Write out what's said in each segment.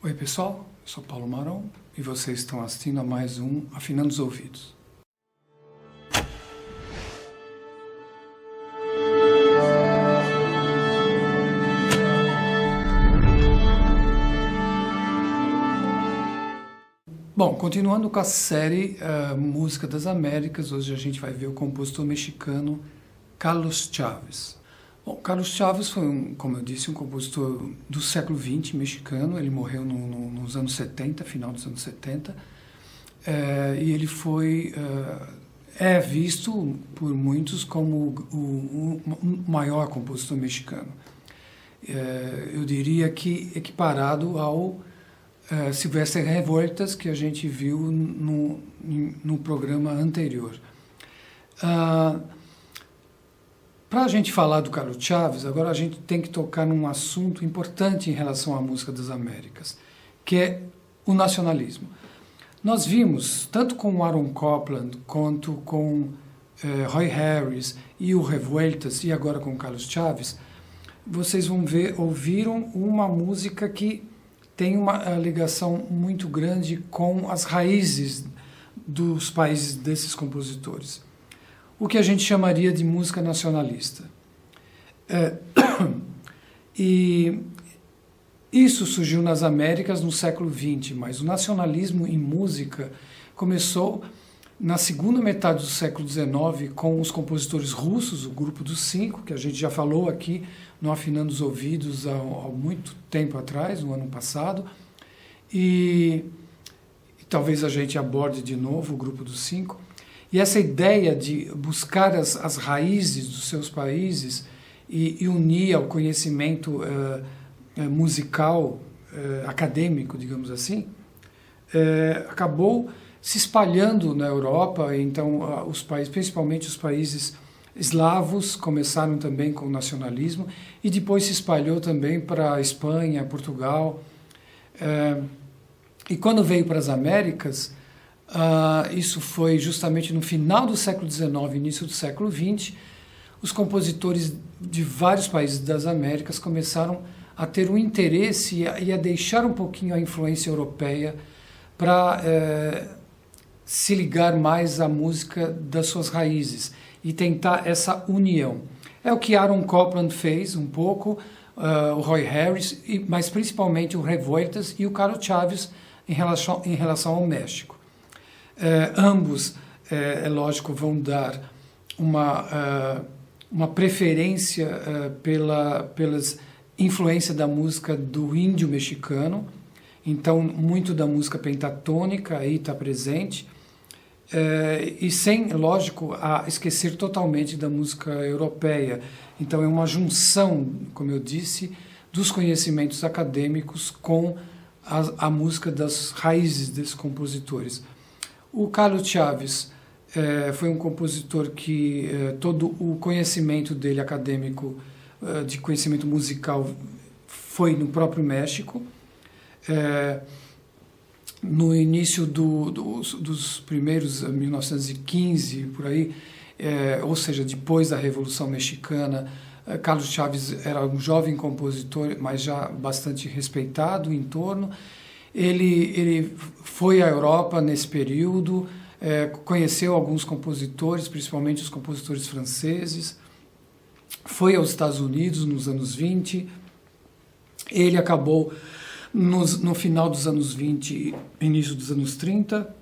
Oi pessoal, eu sou Paulo Maron e vocês estão assistindo a mais um Afinando os Ouvidos. Bom, continuando com a série Música das Américas, hoje a gente vai ver o compositor mexicano Carlos Chávez. Bom, Carlos Chávez foi, como eu disse, um compositor do século XX mexicano. Ele morreu nos anos 70, final dos anos 70, e ele é visto por muitos como o maior compositor mexicano. Eu diria que equiparado ao Sylvester Revueltas, que a gente viu no programa anterior. Para a gente falar do Carlos Chávez, agora a gente tem que tocar num assunto importante em relação à música das Américas, que é o nacionalismo. Nós vimos, tanto com o Aaron Copland, quanto com Roy Harris e o Revueltas, e agora com o Carlos Chávez, vocês ouviram uma música que tem uma ligação muito grande com as raízes dos países desses compositores. O que a gente chamaria de música nacionalista. E isso surgiu nas Américas no século XX, mas o nacionalismo em música começou na segunda metade do século XIX com os compositores russos, o Grupo dos Cinco, que a gente já falou aqui no Afinando os Ouvidos há muito tempo atrás, no ano passado, e talvez a gente aborde de novo o Grupo dos Cinco. E essa ideia de buscar as raízes dos seus países e unir ao conhecimento musical, acadêmico, digamos assim, acabou se espalhando na Europa. Então, os países, principalmente os países eslavos, começaram também com o nacionalismo e depois se espalhou também para a Espanha, Portugal. E quando veio para as Américas, isso foi justamente no final do século XIX, início do século XX, os compositores de vários países das Américas começaram a ter um interesse e a deixar um pouquinho a influência europeia para se ligar mais à música das suas raízes e tentar essa união. É o que Aaron Copland fez um pouco, o Roy Harris, mas principalmente o Revueltas e o Carlos Chávez em relação ao México. Ambos, é lógico, vão dar uma preferência pela influência da música do índio mexicano. Então, muito da música pentatônica aí está presente, e sem, lógico, a esquecer totalmente da música europeia. Então, é uma junção, como eu disse, dos conhecimentos acadêmicos com a música das raízes desses compositores. O Carlos Chávez foi um compositor que todo o conhecimento dele acadêmico, de conhecimento musical, foi no próprio México. No início dos primeiros 1915, por aí, ou seja, depois da Revolução Mexicana, Carlos Chávez era um jovem compositor, mas já bastante respeitado em torno. Ele foi à Europa nesse período, conheceu alguns compositores, principalmente os compositores franceses, foi aos Estados Unidos nos anos 20, ele acabou no final dos anos 20, início dos anos 30,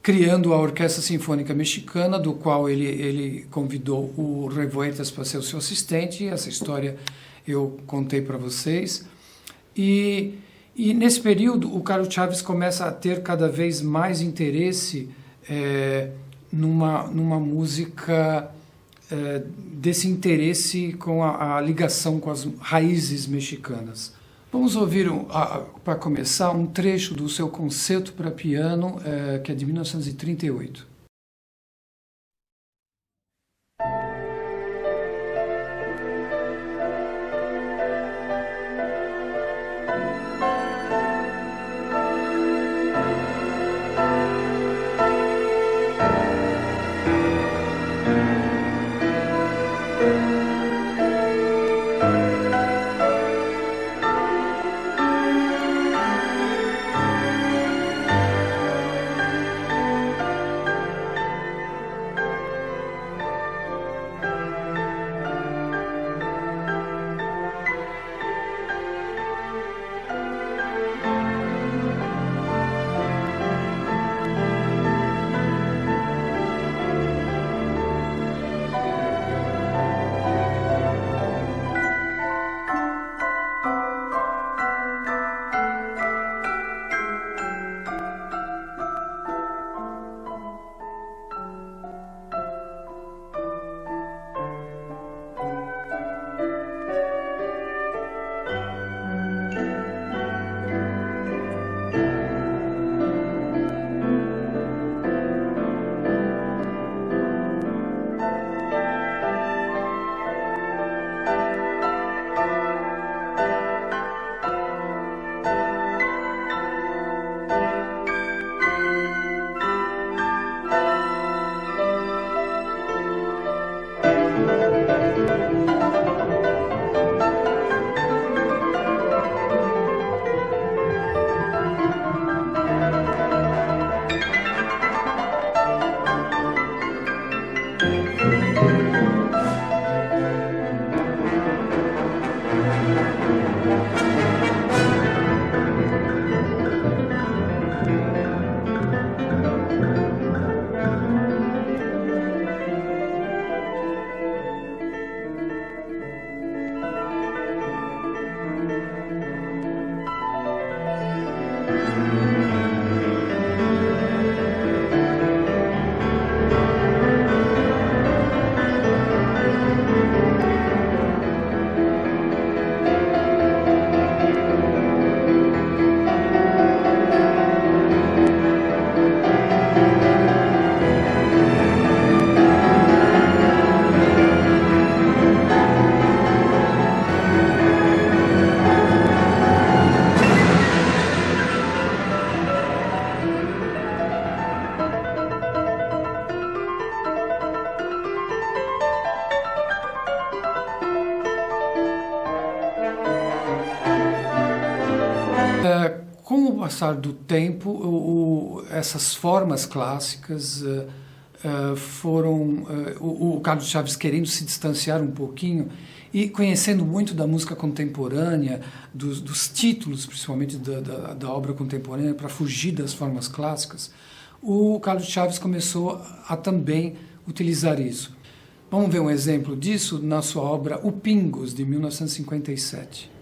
criando a Orquestra Sinfônica Mexicana, do qual ele convidou o Revueltas para ser o seu assistente. Essa história eu contei para vocês. E nesse período, o Carlos Chávez começa a ter cada vez mais interesse numa música desse interesse com a ligação com as raízes mexicanas. Vamos ouvir, para começar, um trecho do seu concerto para piano, que é de 1938. Com o passar do tempo, essas formas clássicas foram... o Carlos Chaves querendo se distanciar um pouquinho e conhecendo muito da música contemporânea, dos títulos, principalmente da obra contemporânea, para fugir das formas clássicas, o Carlos Chaves começou a também utilizar isso. Vamos ver um exemplo disso na sua obra O Pingos, de 1957.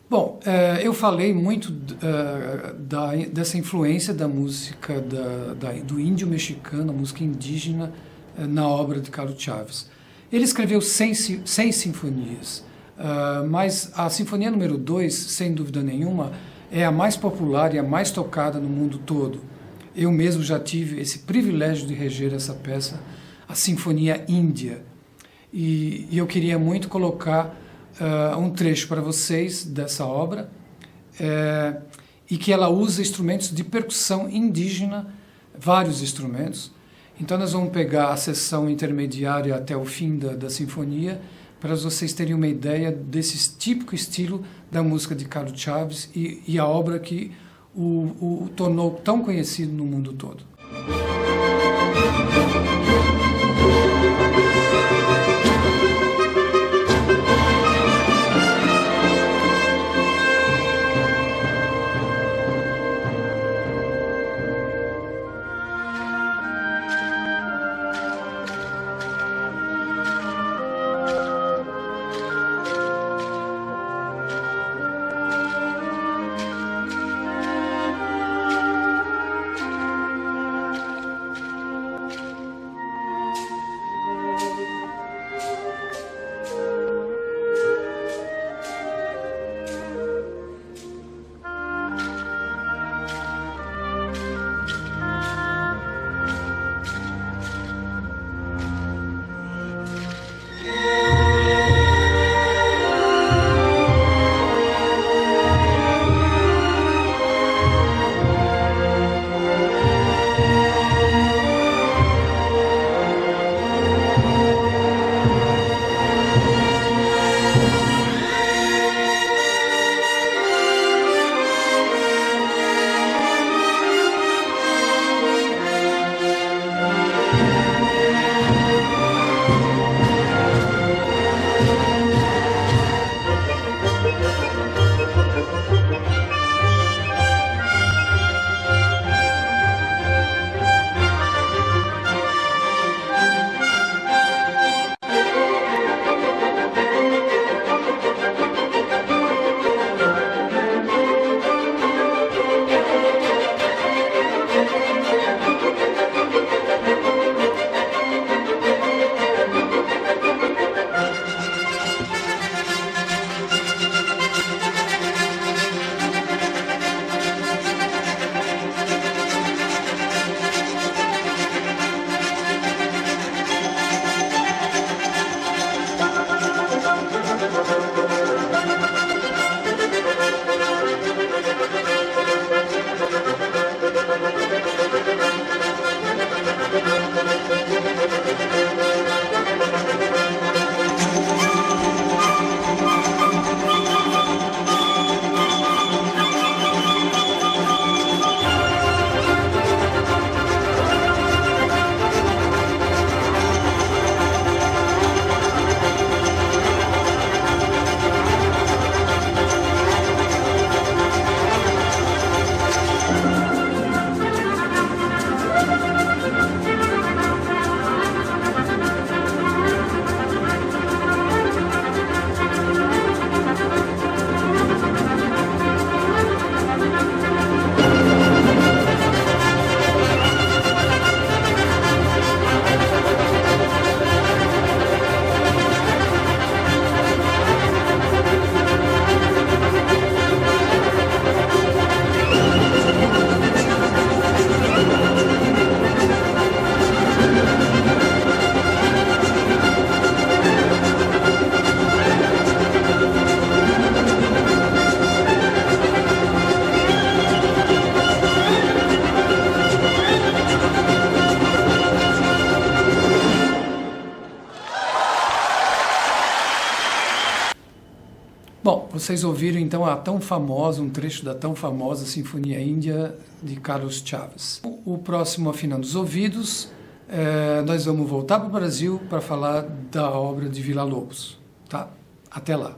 Bom, eu falei muito dessa influência da música do índio mexicano, a música indígena, na obra de Carlos Chaves. Ele escreveu 100 sinfonias, mas a Sinfonia número 2, sem dúvida nenhuma, é a mais popular e a mais tocada no mundo todo. Eu mesmo já tive esse privilégio de reger essa peça, a Sinfonia Índia. E eu queria muito colocar um trecho para vocês dessa obra, e que ela usa instrumentos de percussão indígena, vários instrumentos. Então nós vamos pegar a seção intermediária até o fim da sinfonia, para vocês terem uma ideia desse típico estilo da música de Carlos Chaves e a obra que o tornou tão conhecido no mundo todo. Bom, vocês ouviram então um trecho da tão famosa Sinfonia Índia de Carlos Chaves. O próximo Afinando os Ouvidos, nós vamos voltar para o Brasil para falar da obra de Villa-Lobos. Tá? Até lá.